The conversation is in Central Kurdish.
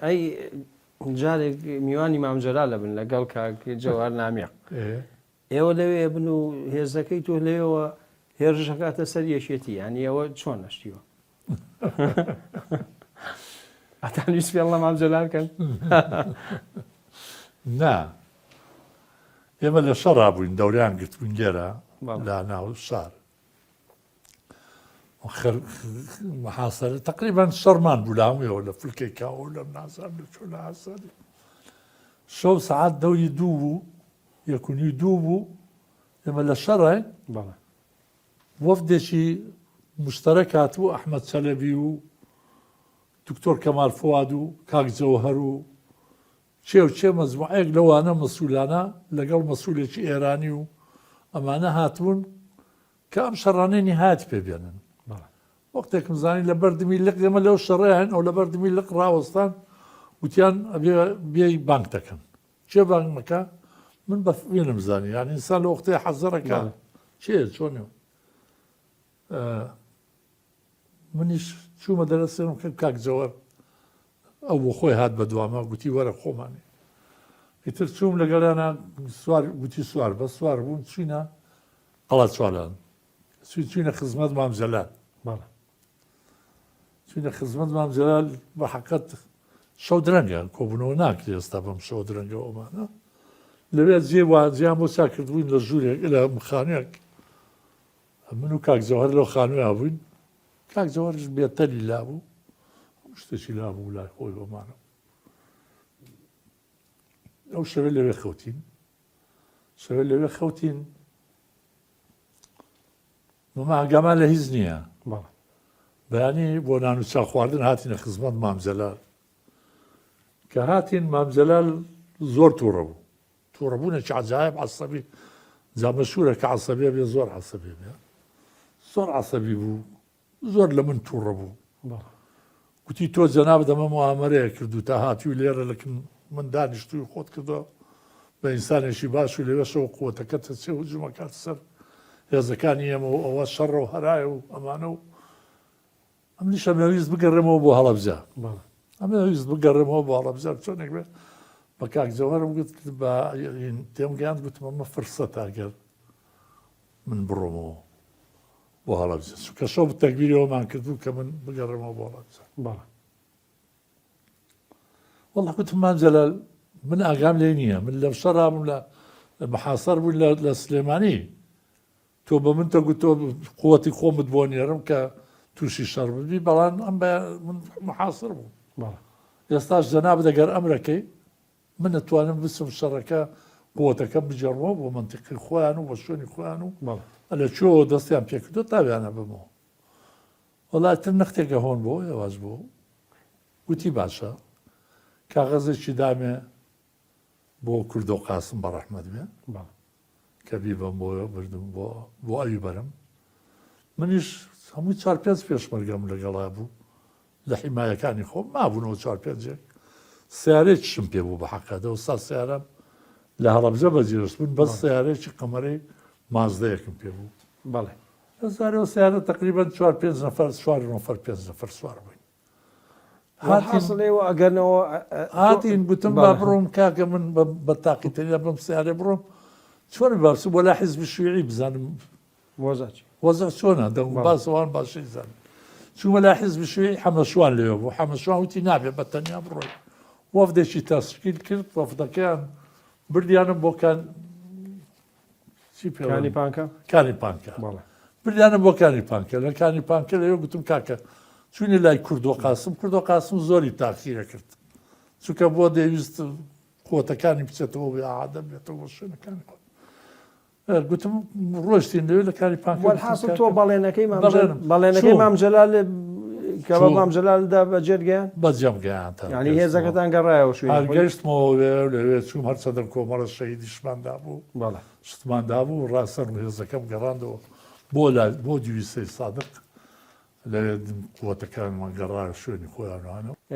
ئەی جارێک میوانی مامجەلال لەبن لەگەڵ کاک جەوهەر نامیق ئێوە لەوێ بن و هێزەکەی تۆ لەوێەوە هێرشەکاتە سەر یەشێتی ینی ئەوە چۆن نەشتیوە ئەتانویست پێڵ لە مامجەلالکەن نا ئێمە لە شەڕا بووین دەوریان گرتبوون گێرە لا ناو شار محاسرە تقریبان شەڕمان بوو لاوێەوە لە فولکەی کاوە لە نازان لە چۆ لە ئاساری شەو سەعات دەوری دوو بوو یەکونی دوو بوو ئێمە لە شەڕای وەفدێکی مشتەرەک هاتبوو ئەحمەد چەلەبی و دکتۆر کەمال فواد و کاک جەوهەر و چێ و چێ مەجموعەیەک لەوانە مەسوولانە لەگەڵ مەسوولێکی ئێرانی و ئەمانە هاتبوون کە ئەم شەڕانەی نهایەتی پێبێنن وەختێکم زانی لە بەردەمی لق ئێمە لەو شەڕیان ئەو لە بەردەمی لق ڕاوەستان وتیان بێی بانک دەکەن چێ بانک مەکە من بەفێنم زانی یان ئینسان لە وەختەیە حەزەرەکە چێ چۆنێ منیش چوومە دەرەسێنم کە کاک جەوهەر ئەو بۆ خۆی هات بە دوامە گوتی وەرە خۆمانی ئیتر چووم لەگەڵیانە سوار گوتی سوار بە سوار بوون چوینە قەڵات چوالان چوینە خزمەت مامجەلال چوینە خزمەت مامجەلال بە حەقەت شەو درەنگە کۆبوونەوە ناکرێ ئێستا بەم شەو درەنگە ئەومانە لەوێ جێوازیان بۆ چا کردبووین لە ژوورێک لە خانوویەک من و کاک جەوهەر لەو خانوویا بووین کاک جەوهەرش بێتەلی لابوو شتێکی لابوو لای خۆی ئەومانە ئەو شەوێ لەوێ خەوتین مەمە ئاگامان لە هیچ نییە بەیانی بۆ نان و چا خواردن هاتینە خزمەت مامجەلال کە هاتین مامجەلال زۆر تووڕە بوو تووڕەبوونێکی عەجایب عەسەبی جا مەشهوورە کە عەسەبیە بێ زۆر عەسەبی بێ زۆر عەسەبی بوو زۆر لە من تووڕە بوو گوتی تۆ جەناب دەمە موامەرەیە کردو تا هاتی و لێرە لەکن من دانیشتوی خۆت کردەوە بە ئینسانێکی باش و لێوەشەوە قووەتەکەتە چێ هجوومەکات سەر هێزەکانی ئێمە و ئەوە شەڕە و هەرایە و ئەمانە و ئەمنیش ئەمەویست بگەڕێمەوە بۆ هەڵەبجە ئەمەویست بگەڕێمەوە بۆ هەڵەبجە چۆنێک بێ بە کاک جەوهەرم گوت بە تێم گەیاند گوتم ئەمە فرسەتە ئەگەر من بڕۆمەوە بۆ هەڵەبجە چونکە شەو تەکبیرەوەمان کردبوو کە من بگەڕێمەوە بۆ هەڵەبجە وەڵڵا گوتم مامجەلال من ئاگام لێ نییە من لەم شەڕا بووم لە محاسەر بوون لە سلێمانی تۆ بە من تەگوت تۆ قووەتی خۆمت بۆ نێرم کە تووشی شەڕ ببی بەڵام ئەم من محاسر بوو ئێستاش جەناب دەگەر ئەمرەکەی من نەتوانم بچم شەڕەکە قووەتەکە بجەڕمەوە بۆ منتیقی خۆیان و بە شوێنی خۆیان و لە چۆ دەستیان پێکردو تاویانە بمەوە وەڵاتر نەختێکە هۆن بۆ ئێواز بوو گوتی باشە کاغەزێکی دامێ بۆ کوردۆ قاسم بە ڕەحمەت بێ کە بیبم بۆ بردم بۆ ئەوی بەرم منیش هەمووی 4-5 پێشمەرگەم لەگەڵا بوو لە حیمایەکانی خۆم مابوونەوە 4-5 سیارێکیشم پێ بوو بە حەقەتەوە سا سیارەم لە هەڵەبجە بەجێرس بوون بەس سیارێکی قەمەرەی مازدەیەکم پێ بوو بەڵێ ئەزارەوە سیارە تقریبان 4-5 نەفەر 4-5 نەفەر سوار بووین حاصلەوە ئەگەنەوە هاتین گوتم با بڕۆم کاکە من بە تاقیتەنیا بەم سیارێ بڕۆم چۆن باسو بۆ لا حیزبی شوێعی بزانم وەزە چۆنە دەنگ باسەوان باشەی زانم چوومە لا حیزبی شوێعی حەمەشوان لێوە بوو حەمەشوان وتی نابێت بە تەنیا بڕۆی وەفدێکی تەشکیل کرد وەفدەکەیان بردیانم بۆ کانی پانکە بردیانم بۆ کانی پانکە لە کانی پانکە لەوێ گوتم کاکە چوینە لای کوردۆ قاسم زۆری تاخیرە کرد چونکە بۆ دەویست قوتەکانی بچێتەوە بێ عادە بێتەوە بۆ شوێنەکانی خۆ گوتم ڕۆشتین لەوێ لە کاری پانکە حاصل تۆ بەڵێنەکەی مامجەلال کە بە مامجەلالدا بەجێگەیان بەجێمگەیان ینی هێزەکەتان گەڕایەوە گەشتمەوە لەوێ چوم هەر چەندەم کۆمەڵە شەهیدیشماندا بوو شتماندا بوو ڕاستەر هێزەکەم گەڕاندەوە بۆ دیویسەی سادق لەوێ قوتەکانمان گەڕایە شوێنی خۆیانوانە